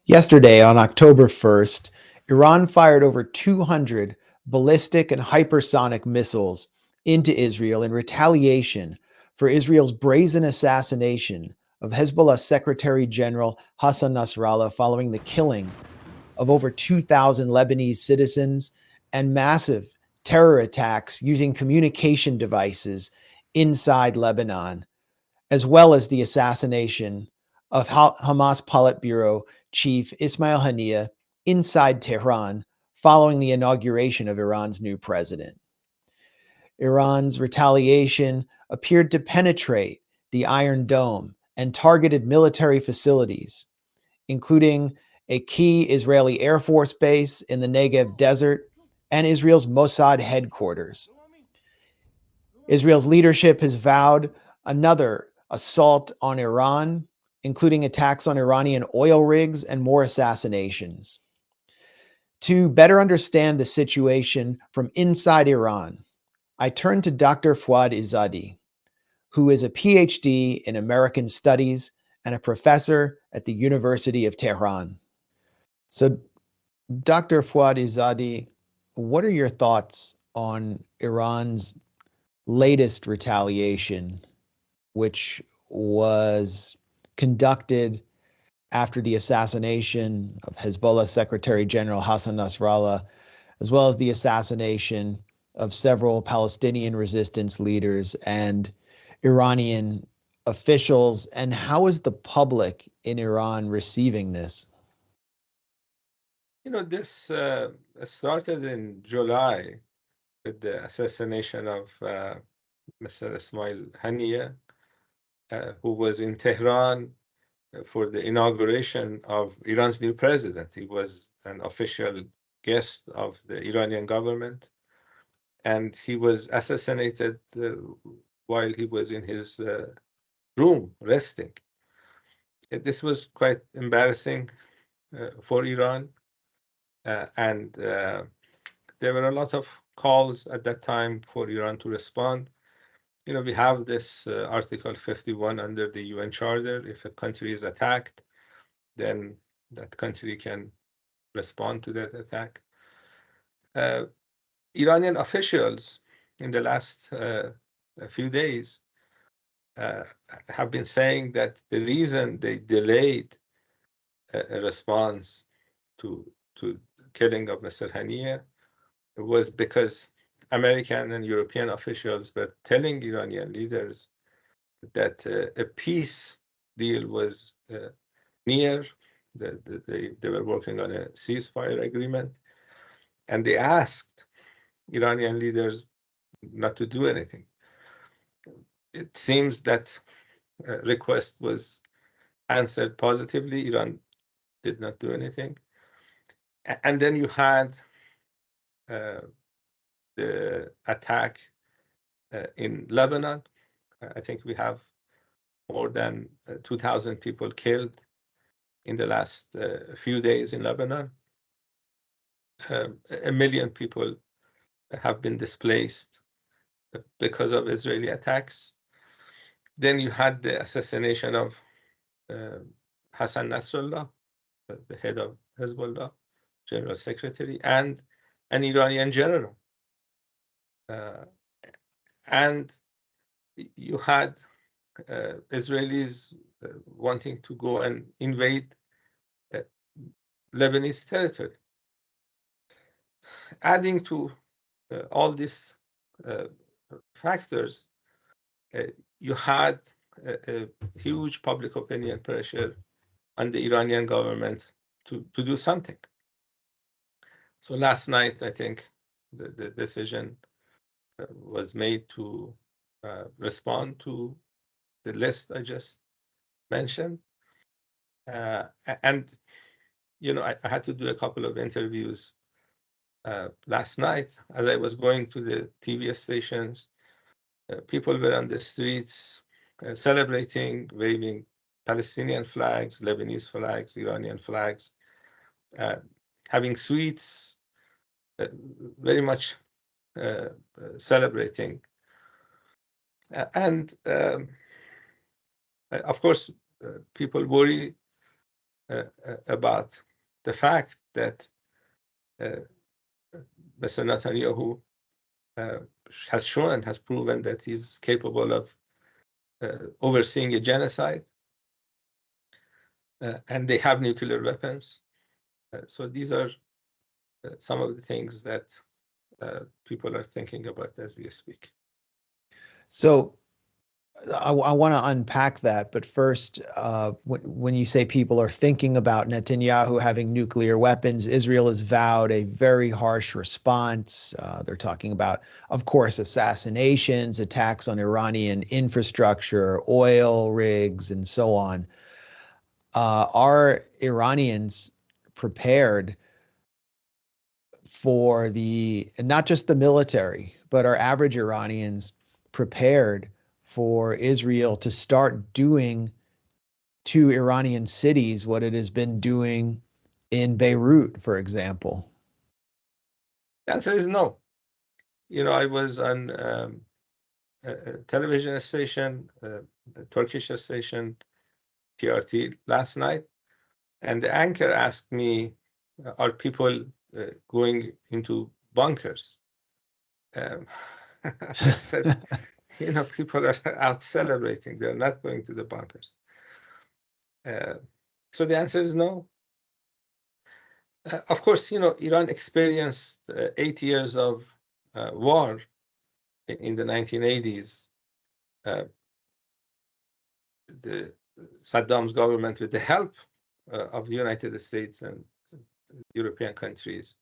Yesterday, on October 1st, Iran fired over 200 ballistic and hypersonic missiles into Israel in retaliation for Israel's brazen assassination of Hezbollah Secretary General Hassan Nasrallah following the killing of over 2,000 Lebanese citizens and massive terror attacks using communication devices inside Lebanon, as well as the assassination of Hamas Politburo chief Ismail Haniyeh inside Tehran following the inauguration of Iran's new president. Iran's retaliation appeared to penetrate the Iron Dome and targeted military facilities, including a key Israeli Air Force base in the Negev desert and Israel's Mossad headquarters. Israel's leadership has vowed another assault on Iran, including attacks on Iranian oil rigs and more assassinations. To better understand the situation from inside Iran, I turned to Dr. Foad Izadi, who is a PhD in American Studies and a professor at the University of Tehran. So, Dr. Foad Izadi, what are your thoughts on Iran's latest retaliation, which was conducted after the assassination of Hezbollah Secretary General Hassan Nasrallah, as well as the assassination of several Palestinian resistance leaders and Iranian officials? And how is the public in Iran receiving this? This started in July with the assassination of Mr. Ismail Haniyeh, who was in Tehran for the inauguration of Iran's new president. He was an official guest of the Iranian government, and he was assassinated while he was in his room resting. This was quite embarrassing for Iran, and there were a lot of calls at that time for Iran to respond. We have this Article 51 under the UN Charter. If a country is attacked, then that country can respond to that attack. Iranian officials in the last few days have been saying that the reason they delayed a response to killing of Mr. Haniyeh was because American and European officials were telling Iranian leaders that a peace deal was near. They were working on a ceasefire agreement, and they asked Iranian leaders not to do anything. It seems that request was answered positively. Iran did not do anything. And then you had the attack in Lebanon. I think we have more than 2,000 people killed in the last few days in Lebanon. 1 million people have been displaced because of Israeli attacks. Then you had the assassination of Hassan Nasrallah, the head of Hezbollah, general secretary, and an Iranian general. And you had Israelis wanting to go and invade Lebanese territory. Adding to all these factors, you had a huge public opinion pressure on the Iranian government to do something. So last night, I think the decision was made to respond to the list I just mentioned. And, I had to do a couple of interviews last night as I was going to the TV stations. People were on the streets celebrating, waving Palestinian flags, Lebanese flags, Iranian flags, having sweets, very much celebrating. And of course, people worry about the fact that Mr. Netanyahu has proven that he's capable of overseeing a genocide, and they have nuclear weapons. So these are some of the things that people are thinking about as we speak. So I want to unpack that, but first, when you say people are thinking about Netanyahu having nuclear weapons, Israel has vowed a very harsh response. They're talking about, of course, assassinations, attacks on Iranian infrastructure, oil rigs, and so on. Are Iranians prepared for not just the military, but our average Iranians prepared for Israel to start doing to Iranian cities what it has been doing in Beirut, for example? The answer is no. I was on a television station, a Turkish station, TRT, last night, and the anchor asked me, are people going into bunkers? Um, I said, people are out celebrating. They're not going to the bunkers. So the answer is no. Of course, Iran experienced 8 years of war in the 1980s. The Saddam's government, with the help of the United States and European countries,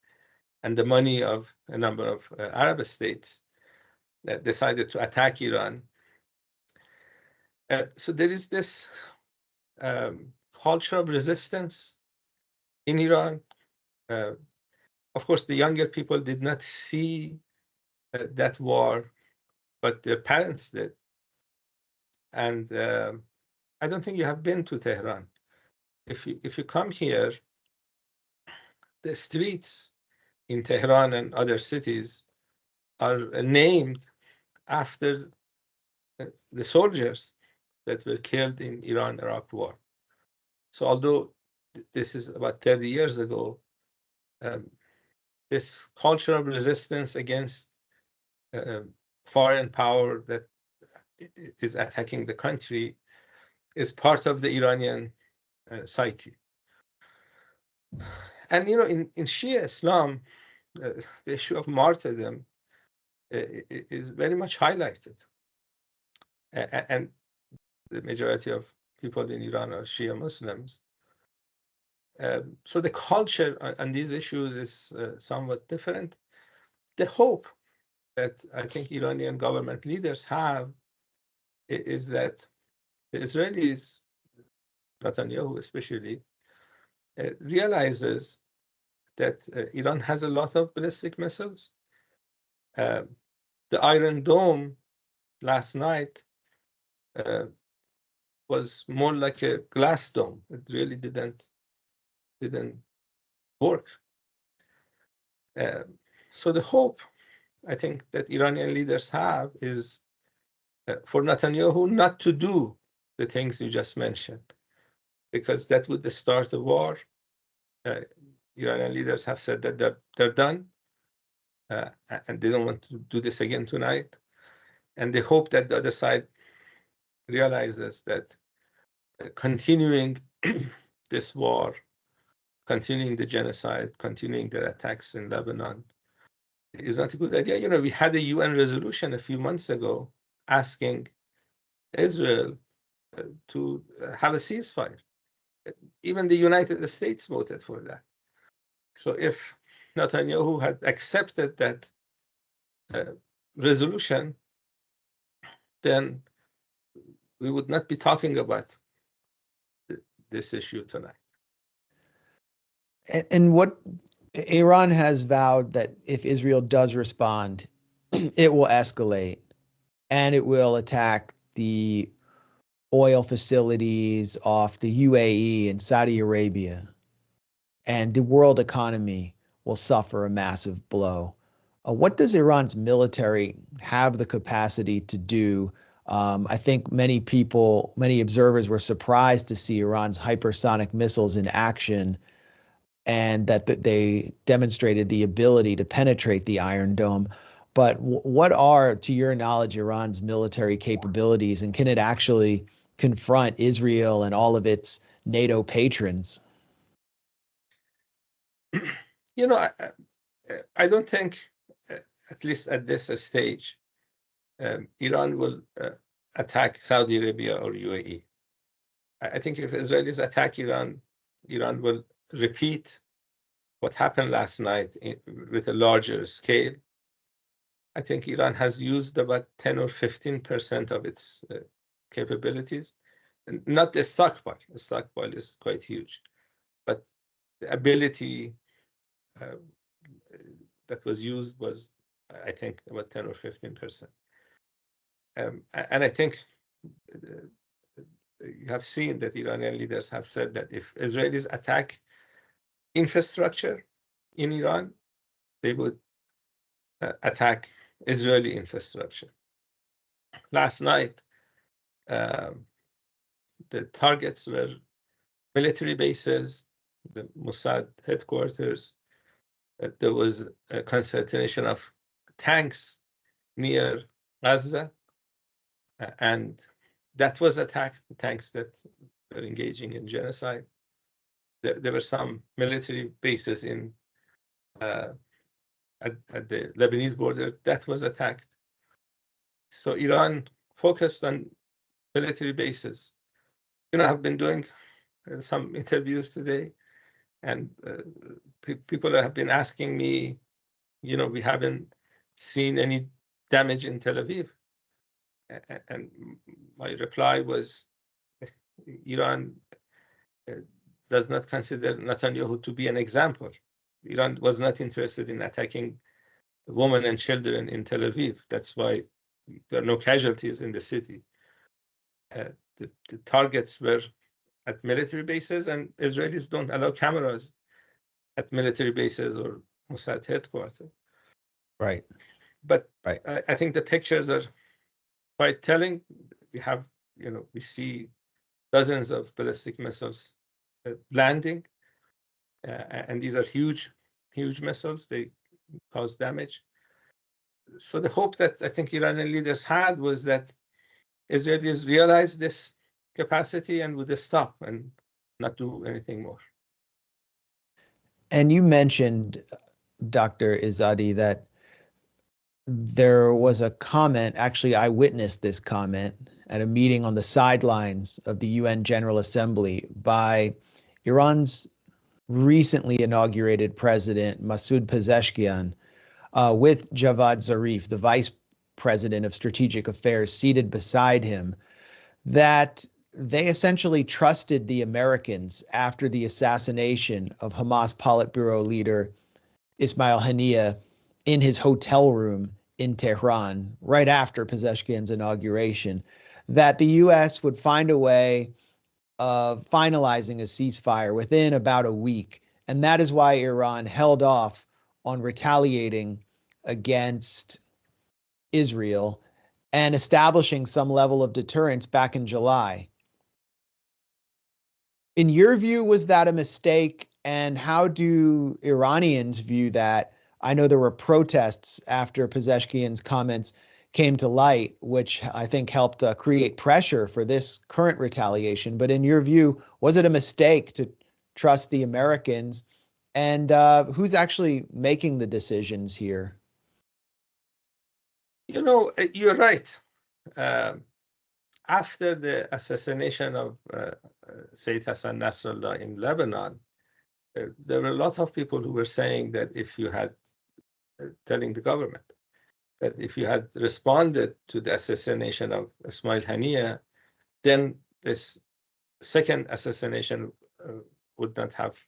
and the money of a number of Arab states, that decided to attack Iran. So there is this culture of resistance in Iran. Of course, the younger people did not see that war, but their parents did. And I don't think you have been to Tehran. If you come here, the streets in Tehran and other cities are named after the soldiers that were killed in Iran-Iraq war. So although this is about 30 years ago, this culture of resistance against foreign power that is attacking the country is part of the Iranian psyche. And in Shia Islam, the issue of martyrdom is very much highlighted. And the majority of people in Iran are Shia Muslims. So the culture on these issues is somewhat different. The hope that I think Iranian government leaders have is that the Israelis, Netanyahu especially, realizes that Iran has a lot of ballistic missiles. The Iron Dome last night was more like a glass dome. It really didn't work. So the hope, I think, that Iranian leaders have is for Netanyahu not to do the things you just mentioned, because that would start a war. Iranian leaders have said that they're done, and they don't want to do this again tonight. And they hope that the other side realizes that continuing this war, continuing the genocide, continuing their attacks in Lebanon is not a good idea. We had a UN resolution a few months ago asking Israel to have a ceasefire. Even the United States voted for that. So if Netanyahu had accepted that resolution, then we would not be talking about this issue tonight. And what Iran has vowed that if Israel does respond, it will escalate and it will attack the oil facilities off the UAE and Saudi Arabia, and the world economy will suffer a massive blow. What does Iran's military have the capacity to do I think many observers were surprised to see Iran's hypersonic missiles in action, and that they demonstrated the ability to penetrate the Iron Dome. But what are, to your knowledge, Iran's military capabilities, and can it actually confront Israel and all of its NATO patrons? You know, I don't think, at least at this stage, Iran will attack Saudi Arabia or UAE. I think if Israelis attack Iran, Iran will repeat what happened last night with a larger scale. I think Iran has used about 10 or 15% of its capabilities. Not the stockpile. The stockpile is quite huge, but the ability that was used was, I think, about 10 or 15%. And I think you have seen that Iranian leaders have said that if Israelis attack infrastructure in Iran, they would attack Israeli infrastructure. Last night, the targets were military bases, the Mossad headquarters. There was a concentration of tanks near Gaza, and that was attacked, the tanks that were engaging in genocide. There were some military bases at the Lebanese border that was attacked. So Iran focused on military bases. I've been doing some interviews today, and people have been asking me, we haven't seen any damage in Tel Aviv. And my reply was, Iran does not consider Netanyahu to be an example. Iran was not interested in attacking women and children in Tel Aviv. That's why there are no casualties in the city. The targets were at military bases, and Israelis don't allow cameras at military bases or Mossad headquarters. Right. But right. I think the pictures are quite telling. We see dozens of ballistic missiles landing, and these are huge missiles. They cause damage. So the hope that I think Iranian leaders had was that Israelis realize this capacity and would stop and not do anything more. And you mentioned, Dr. Izadi, that there was a comment, actually I witnessed this comment at a meeting on the sidelines of the UN General Assembly by Iran's recently inaugurated president, Masoud Pezeshkian, with Javad Zarif, the vice president of strategic affairs, seated beside him, that they essentially trusted the Americans after the assassination of Hamas Politburo leader Ismail Haniyeh in his hotel room in Tehran right after Pezeshkian's inauguration, that the U.S. would find a way of finalizing a ceasefire within about a week. And that is why Iran held off on retaliating against Israel and establishing some level of deterrence back in July. In your view, was that a mistake? And how do Iranians view that? I know there were protests after Pezeshkian's comments came to light, which I think helped create pressure for this current retaliation. But in your view, was it a mistake to trust the Americans? And who's actually making the decisions here? You're right. After the assassination of Sayyid Hassan Nasrallah in Lebanon, there were a lot of people who were saying that if you had, telling the government, that if you had responded to the assassination of Ismail Haniyeh, then this second assassination would not have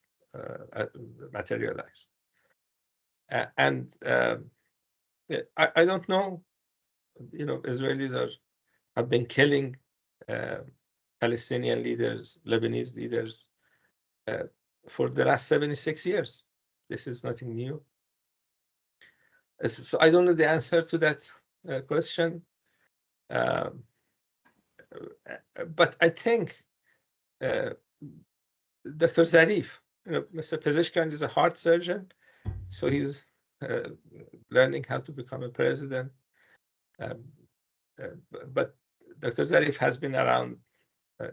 materialized. And I don't know, Israelis have been killing Palestinian leaders, Lebanese leaders for the last 76 years. This is nothing new. So I don't know the answer to that question. but I think Dr. Zarif, Mr. Pezeshkian is a heart surgeon, so he's learning how to become a president. Um, but Dr. Zarif has been around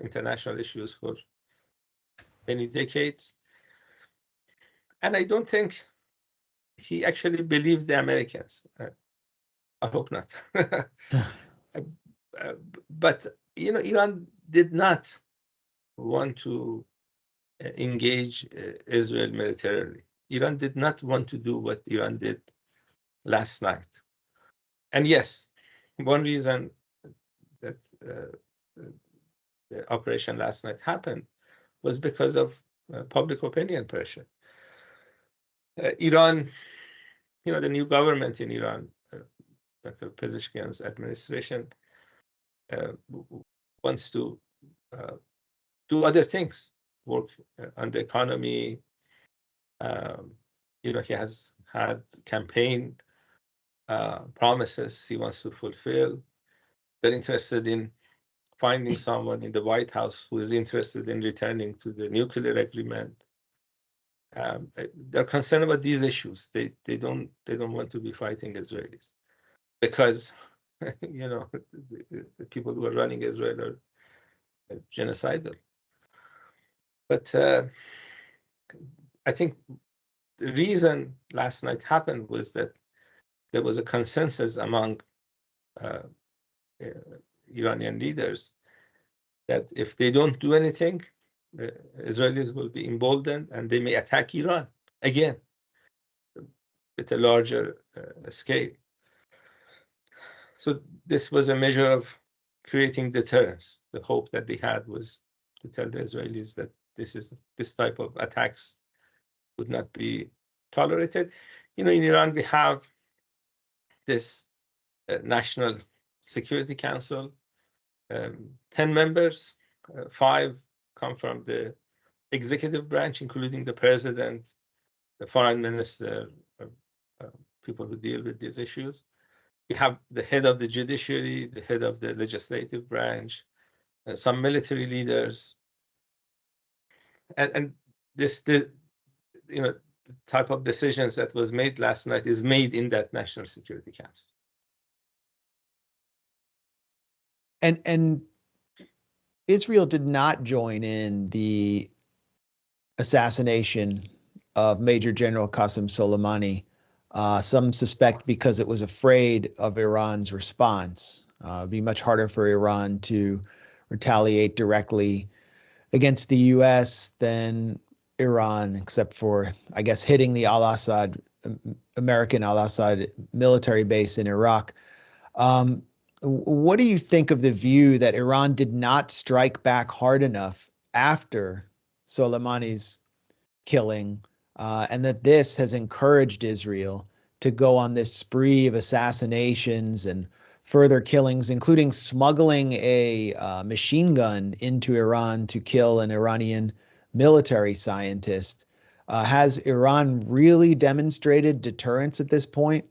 international issues for many decades, and I don't think he actually believed the Americans. I hope not. But Iran did not want to engage Israel militarily. Iran did not want to do what Iran did last night. And yes, one reason that the operation last night happened was because of public opinion pressure. Iran, the new government in Iran, Dr. Pezeshkian's administration, wants to do other things, work on the economy. He has had campaign promises he wants to fulfill. They're interested in finding someone in the White House who is interested in returning to the nuclear agreement. They're concerned about these issues. They don't want to be fighting Israelis because the people who are running Israel are genocidal. But I think the reason last night happened was that there was a consensus among Iranian leaders that if they don't do anything, the Israelis will be emboldened and they may attack Iran again at a larger scale. So this was a measure of creating deterrence. The hope that they had was to tell the Israelis that this type of attacks would not be tolerated. In Iran, we have this National Security Council, 10 members, 5 come from the executive branch, including the president, the foreign minister, people who deal with these issues. We have the head of the judiciary, the head of the legislative branch, some military leaders, and the type of decisions that was made last night is made in that National Security Council. And Israel did not join in the assassination of Major General Qasem Soleimani. Some suspect because it was afraid of Iran's response. It'd be much harder for Iran to retaliate directly against the U.S. than Iran, except for, I guess, hitting the Al-Assad, American Al-Assad military base in Iraq. What do you think of the view that Iran did not strike back hard enough after Soleimani's killing, and that this has encouraged Israel to go on this spree of assassinations and further killings, including smuggling a machine gun into Iran to kill an Iranian military scientist? Has Iran really demonstrated deterrence at this point?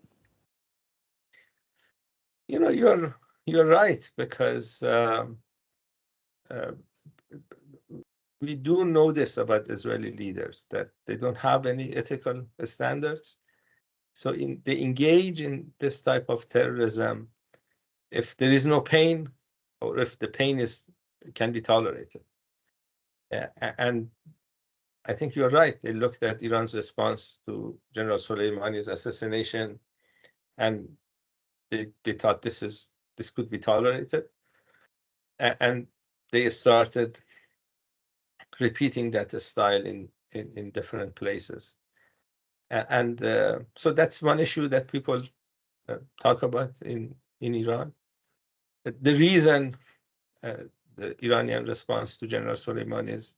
You're right, because we do know this about Israeli leaders, that they don't have any ethical standards. So they engage in this type of terrorism if there is no pain, or if the pain can be tolerated. And I think you're right. They looked at Iran's response to General Soleimani's assassination, and they thought this could be tolerated, and they started repeating that style in different places. And so that's one issue that people talk about in Iran. The reason the Iranian response to General Soleimani's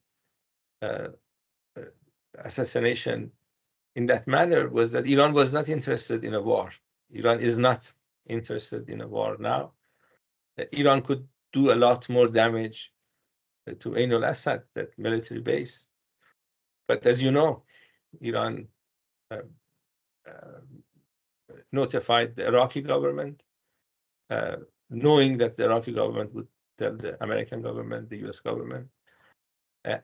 assassination in that manner was that Iran was not interested in a war. Iran is not interested in a war now. Iran could do a lot more damage to Ain al-Assad, that military base. But as you know, Iran notified the Iraqi government, knowing that the Iraqi government would tell the American government, the US government.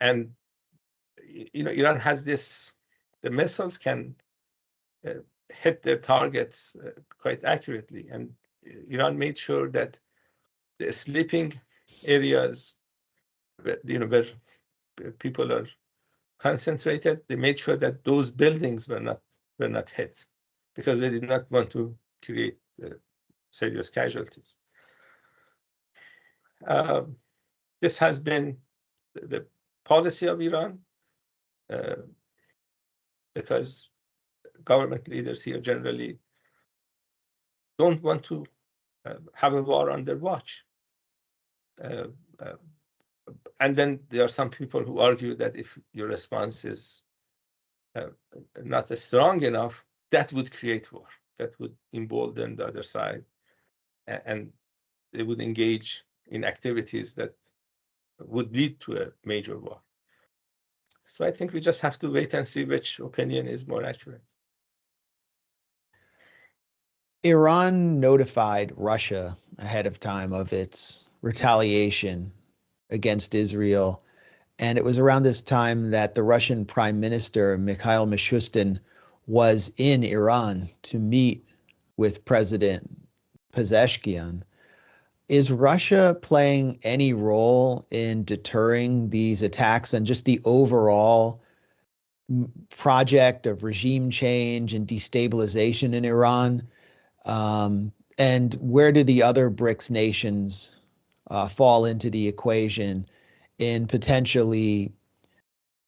And, Iran has this, the missiles can hit their targets quite accurately. And Iran made sure that the sleeping areas, where people are concentrated, they made sure that those buildings were not hit, because they did not want to create serious casualties. This has been the policy of Iran, because government leaders here generally don't want to have a war on their watch. And then there are some people who argue that if your response is not strong enough, that would create war, that would embolden the other side, and they would engage in activities that would lead to a major war. So I think we just have to wait and see which opinion is more accurate. Iran notified Russia ahead of time of its retaliation against Israel. And it was around this time that the Russian Prime Minister, Mikhail Mishustin, was in Iran to meet with President Pezeshkian. Is Russia playing any role in deterring these attacks and just the overall project of regime change and destabilization in Iran? And where do the other BRICS nations fall into the equation in potentially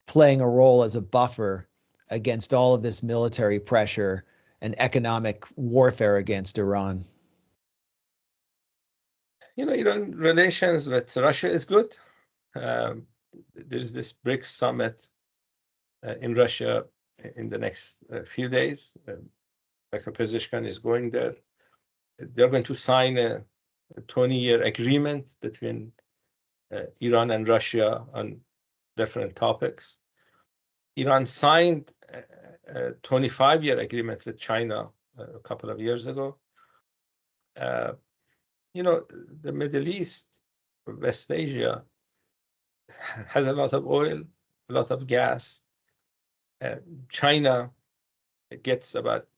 playing a role as a buffer against all of this military pressure and economic warfare against Iran? Iran relations with Russia is good. There's this BRICS summit in Russia in the next few days. Dr. Pezeshkian is going there. They're going to sign a 20-year agreement between Iran and Russia on different topics. Iran signed a 25-year agreement with China a couple of years ago. The Middle East, West Asia, has a lot of oil, a lot of gas. China gets about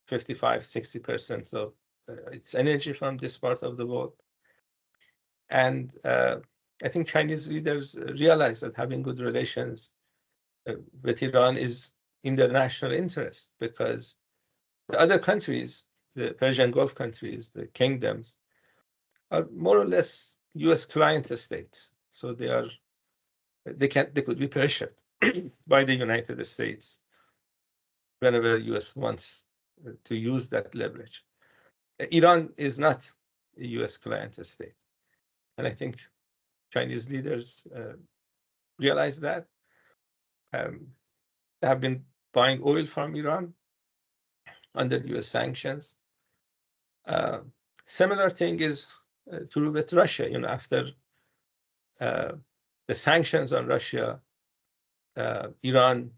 55-60% of its energy from this part of the world. And I think Chinese leaders realize that having good relations with Iran is in their national interest, because the other countries, the Persian Gulf countries, the kingdoms, are more or less US client states. So they could be pressured by the United States whenever US wants to use that leverage. Iran is not a US client state. And I think Chinese leaders realize that. They have been buying oil from Iran under US sanctions. Similar thing is true with Russia. After the sanctions on Russia, Iran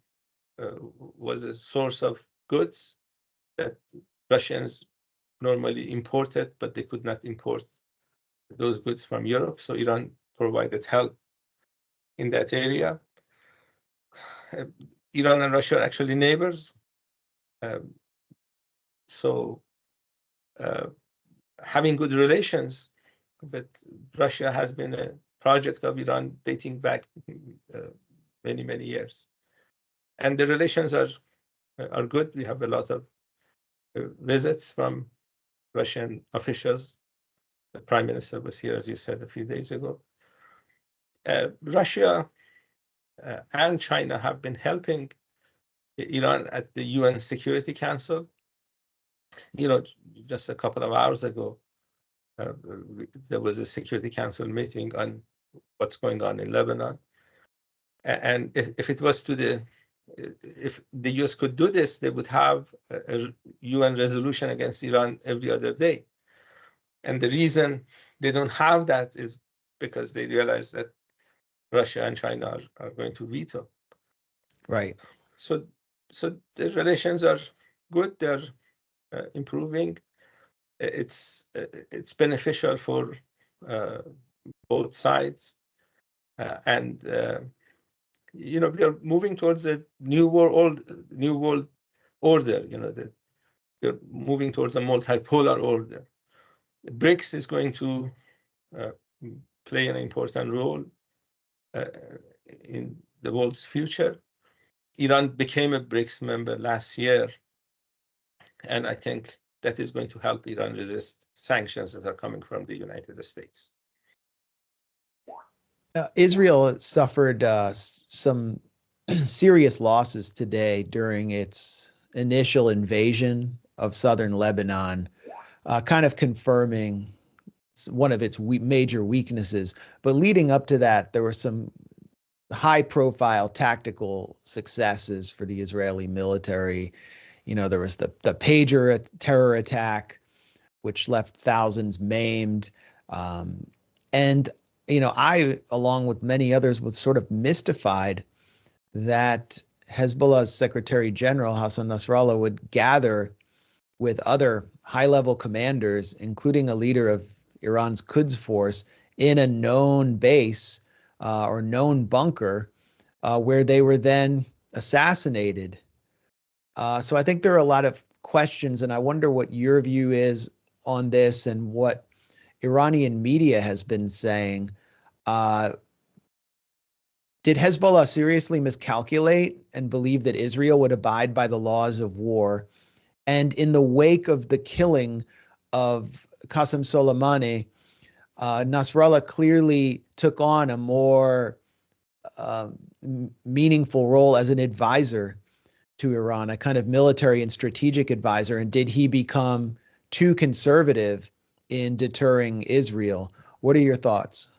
was a source of goods that Russians normally imported, but they could not import those goods from Europe. So Iran provided help in that area. Iran and Russia are actually neighbors. So having good relations with Russia has been a project of Iran dating back many, many years. And the relations are good. We have a lot of visits from Russian officials. The prime minister was here, as you said, a few days ago. Russia and China have been helping Iran at the UN Security Council. Just a couple of hours ago, there was a Security Council meeting on what's going on in Lebanon. And if the US could do this, they would have a UN resolution against Iran every other day. And the reason they don't have that is because they realize that Russia and China are going to veto. Right. So the relations are good. They're improving. It's beneficial for both sides. And we are moving towards a new world order. We're moving towards a multipolar order. BRICS is going to uh, play an important role uh, in the world's future. Iran became a BRICS member last year, and I think that is going to help Iran resist sanctions that are coming from the United States. Israel suffered some serious losses today during its initial invasion of southern Lebanon, kind of confirming one of its major weaknesses. But leading up to that, there were some high-profile tactical successes for the Israeli military. There was the pager terror attack, which left thousands maimed. And I, along with many others, was sort of mystified that Hezbollah's Secretary General, Hassan Nasrallah, would gather with other high-level commanders, including a leader of Iran's Quds force, in a known base or known bunker where they were then assassinated. So I think there are a lot of questions, and I wonder what your view is on this and what Iranian media has been saying. Uh, did Hezbollah seriously miscalculate and believe that Israel would abide by the laws of war? And in the wake of the killing of Qasem Soleimani, Nasrallah clearly took on a more meaningful role as an advisor to Iran, a kind of military and strategic advisor. And did he become too conservative in deterring Israel? What are your thoughts?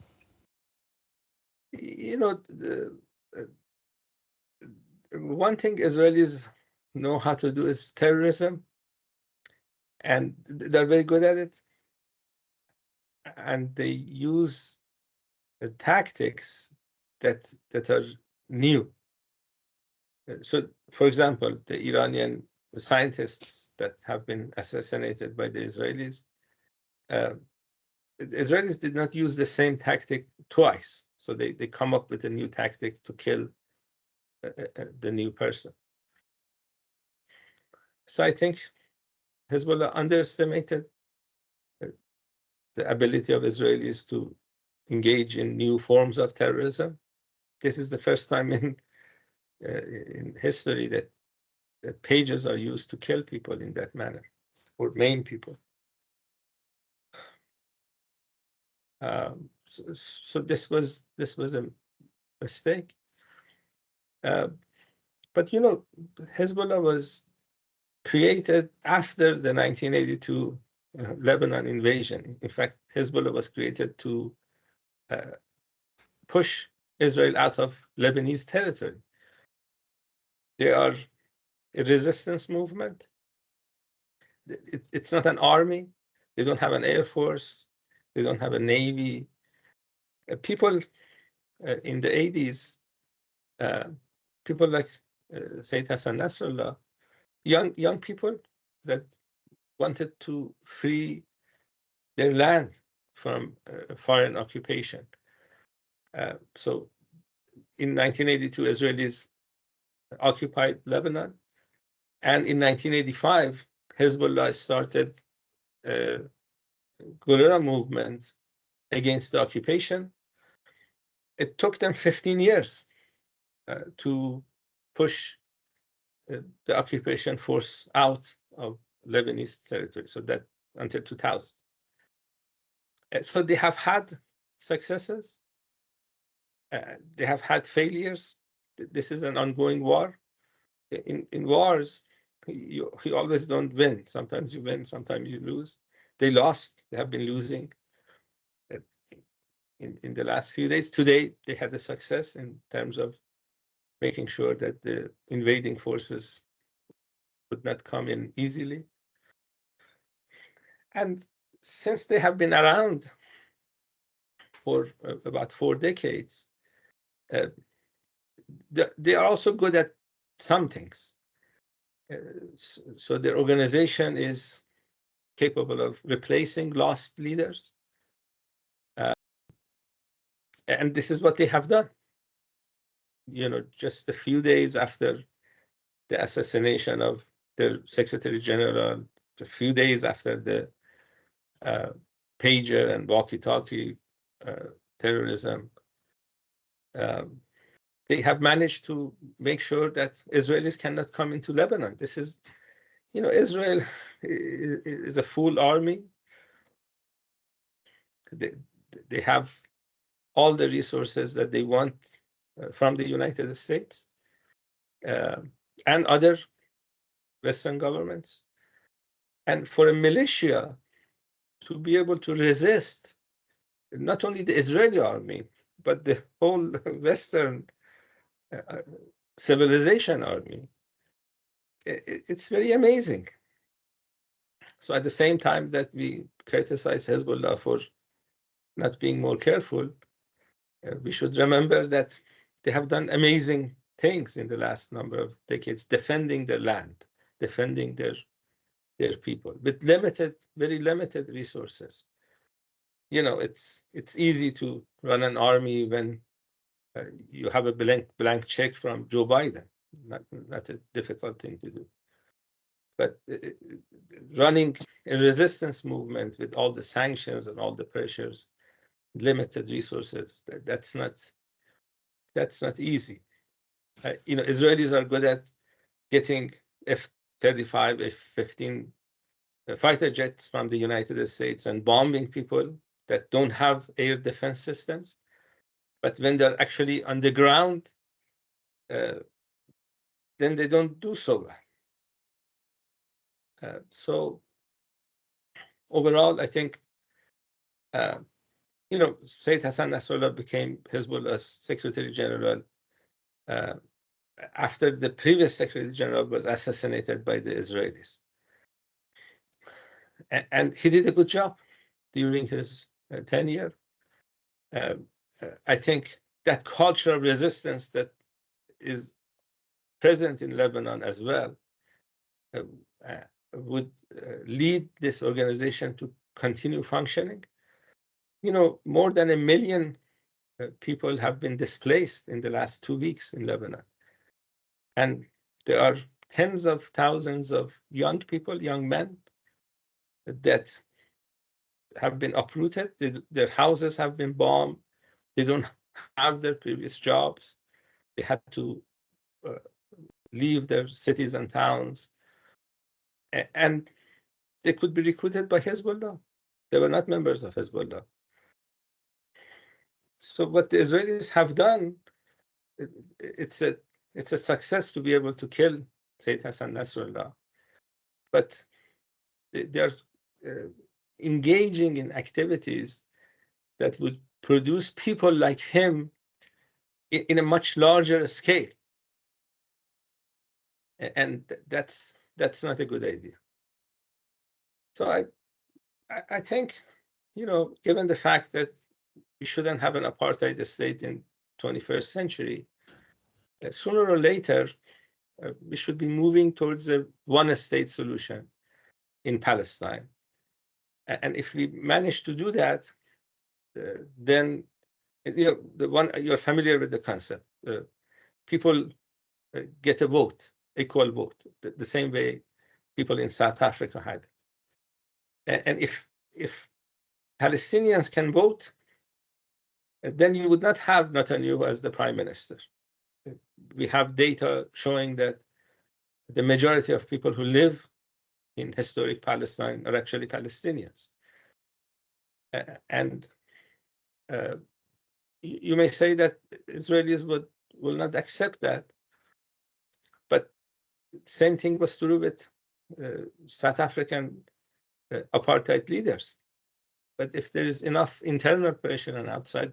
One thing Israelis know how to do is terrorism, and they're very good at it. And they use tactics that are new. So, for example, the Iranian scientists that have been assassinated by the Israelis, uh, the Israelis did not use the same tactic twice. So they come up with a new tactic to kill the new person. So I think Hezbollah underestimated the ability of Israelis to engage in new forms of terrorism. This is the first time in history that pages are used to kill people in that manner or maim people. So this was a mistake. But Hezbollah was created after the 1982 Lebanon invasion. In fact, Hezbollah was created to push Israel out of Lebanese territory. They are a resistance movement. It's not an army. They don't have an air force. They don't have a navy. People in the 80s, people like Sayyid Hassan Nasrallah, young people that wanted to free their land from foreign occupation. So in 1982, Israelis occupied Lebanon. And in 1985, Hezbollah started a guerrilla movement against the occupation. It took them 15 years to push the occupation force out of Lebanese territory, so that until 2000. So they have had successes. They have had failures. This is an ongoing war. In wars, you always don't win. Sometimes you win, sometimes you lose. They lost. They have been losing in the last few days. Today, they had a success in terms of making sure that the invading forces would not come in easily. And since they have been around for about 4 decades, they are also good at some things. So their organization is capable of replacing lost leaders. And this is what they have done. Just a few days after the assassination of their Secretary General, a few days after the uh, pager and walkie-talkie terrorism, um, they have managed to make sure that Israelis cannot come into Lebanon. This is, Israel is a full army. They, they have all the resources that they want from the United States uh, and other Western governments. And for a militia to be able to resist not only the Israeli army, but the whole Western uh, civilization army, it's very amazing. So at the same time that we criticize Hezbollah for not being more careful, we should remember that they have done amazing things in the last number of decades, defending their land, defending their people with limited, very limited resources. It's easy to run an army when you have a blank check from Joe Biden. Not a difficult thing to do. But running a resistance movement with all the sanctions and all the pressures, limited resources, that's not easy. Israelis are good at getting F-35, F-15 fighter jets from the United States and bombing people that don't have air defense systems. But when they're actually on the ground, uh, then they don't do so well. So overall, I think, Sayyid Hassan Nasrallah became Hezbollah's Secretary General uh, after the previous Secretary General was assassinated by the Israelis. And he did a good job during his tenure. I think that culture of resistance that is present in Lebanon as well uh, uh, would lead this organization to continue functioning. More than 1 million people have been displaced in the last 2 weeks in Lebanon. And there are tens of thousands of young people, young men, that have been uprooted. Their houses have been bombed. They don't have their previous jobs. They had to uh, leave their cities and towns. And they could be recruited by Hezbollah. They were not members of Hezbollah. So what the Israelis have done, it's a success to be able to kill Sayyid Hassan Nasrallah. But they are engaging in activities that would produce people like him in a much larger scale. And that's not a good idea. So I think, given the fact that we shouldn't have an apartheid state in 21st century, sooner or later, we should be moving towards a one-state solution in Palestine. And if we manage to do that, then you're familiar with the concept. People get a vote, equal vote, the same way people in South Africa had it. And if Palestinians can vote, then you would not have Netanyahu as the prime minister. We have data showing that the majority of people who live in historic Palestine are actually Palestinians. And you may say that Israelis will not accept that, but same thing was true with South African apartheid leaders. But if there is enough internal pressure and outside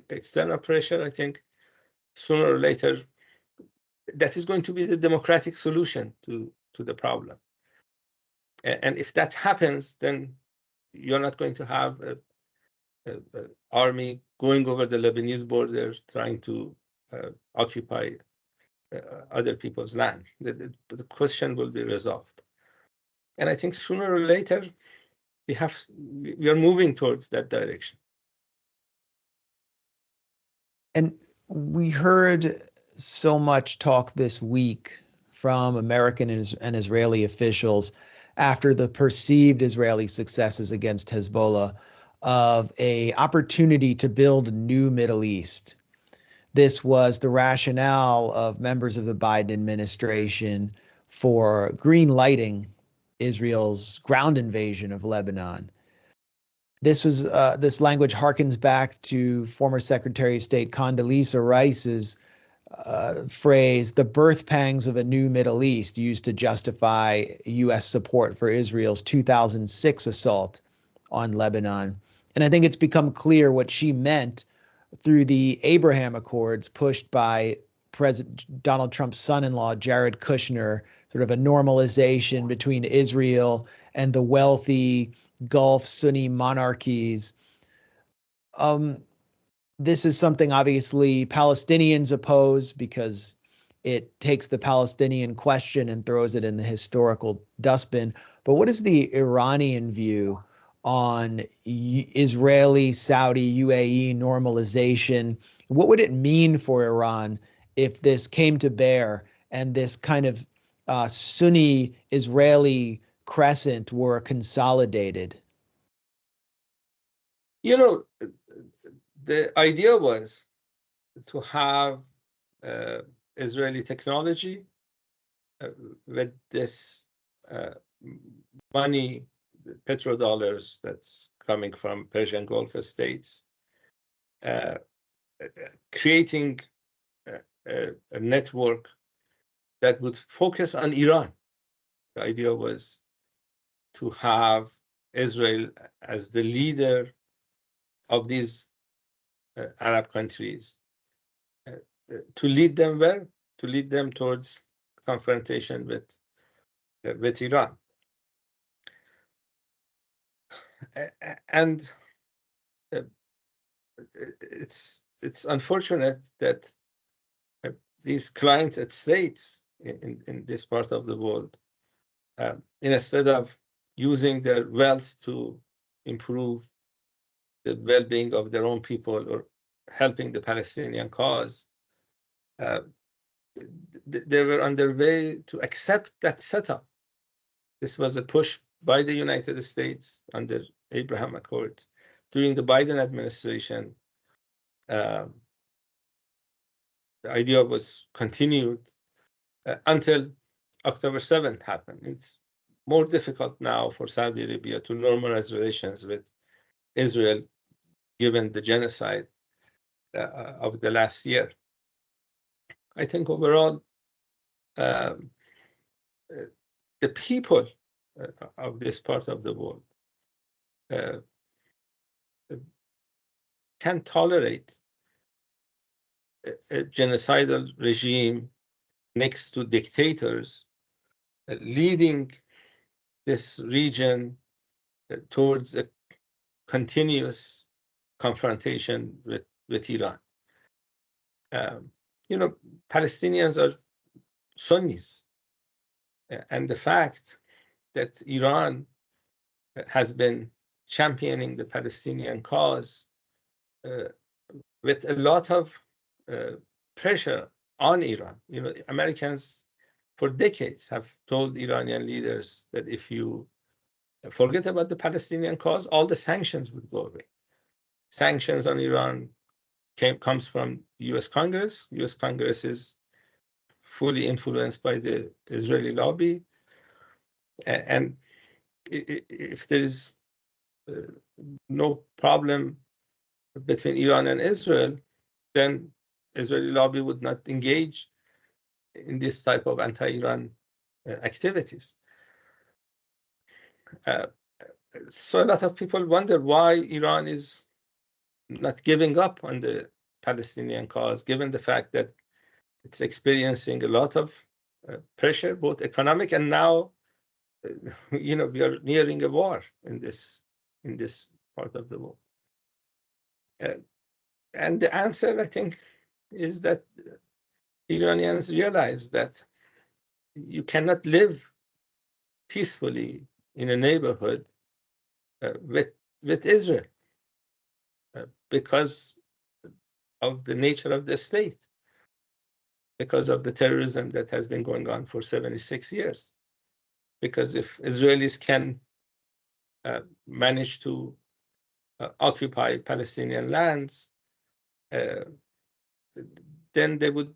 external pressure, I think sooner or later that is going to be the democratic solution to the problem. And if that happens, then you're not going to have a army going over the Lebanese border trying to occupy other people's land. The question will be resolved. And I think sooner or later, we are moving towards that direction. And we heard so much talk this week from American and Israeli officials after the perceived Israeli successes against Hezbollah of a opportunity to build a new Middle East. This was the rationale of members of the Biden administration for green lighting Israel's ground invasion of Lebanon. This language harkens back to former Secretary of State Condoleezza Rice's phrase, the birth pangs of a new Middle East, used to justify U.S. support for Israel's 2006 assault on Lebanon. And I think it's become clear what she meant through the Abraham Accords pushed by President Donald Trump's son-in-law, Jared Kushner, sort of a normalization between Israel and the wealthy Gulf Sunni monarchies. Um, this is something obviously Palestinians oppose because it takes the Palestinian question and throws it in the historical dustbin. But what is the Iranian view on Israeli, Saudi, UAE normalization? What would it mean for Iran if this came to bear and this kind of Sunni Israeli crescent were consolidated? You know, the idea was to have uh, Israeli technology with this uh, money, petrodollars that's coming from Persian Gulf states, uh, creating a network that would focus on Iran. The idea was to have Israel as the leader of these Arab countries, to lead them where? To lead them towards confrontation with Iran. And uh, it's unfortunate that uh, these client states in this part of the world, instead of using their wealth to improve the well-being of their own people or helping the Palestinian cause, uh, they were on their way to accept that setup. This was a push by the United States under Abraham Accords. During the Biden administration, um, the idea was continued until October 7th happened. It's more difficult now for Saudi Arabia to normalize relations with Israel, given the genocide of the last year. I think overall, um, uh, the people of this part of the world uh, can tolerate a genocidal regime next to dictators leading this region towards a continuous confrontation with Iran. Um, you know, Palestinians are Sunnis, and the fact that Iran has been championing the Palestinian cause uh, with a lot of uh, pressure on Iran. You know, Americans for decades have told Iranian leaders that if you forget about the Palestinian cause, all the sanctions would go away. Sanctions on Iran comes from U.S. Congress. U.S. Congress is fully influenced by the Israeli lobby. And if there is no problem between Iran and Israel, then Israeli lobby would not engage in this type of anti-Iran activities. Uh, so a lot of people wonder why Iran is not giving up on the Palestinian cause, given the fact that it's experiencing a lot of pressure, both economic and now, you know, we are nearing a war in this part of the world. Uh, and the answer, I think, is that Iranians realize that you cannot live peacefully in a neighborhood with Israel because of the nature of the state, because of the terrorism that has been going on for 76 years. Because if Israelis can manage to occupy Palestinian lands, then they would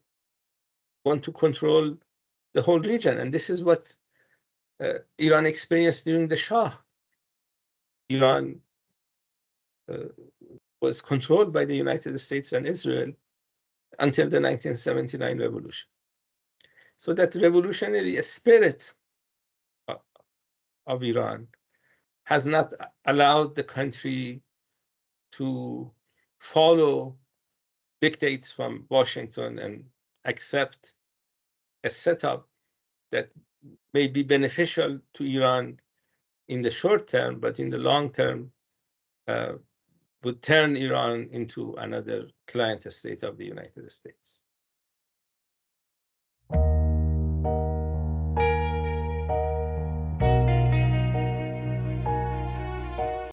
want to control the whole region. And this is what Iran experienced during the Shah. Iran was controlled by the United States and Israel until the 1979 revolution. So that revolutionary spirit of Iran has not allowed the country to follow dictates from Washington and accept a setup that may be beneficial to Iran in the short term, but in the long term would turn Iran into another client state of the United States.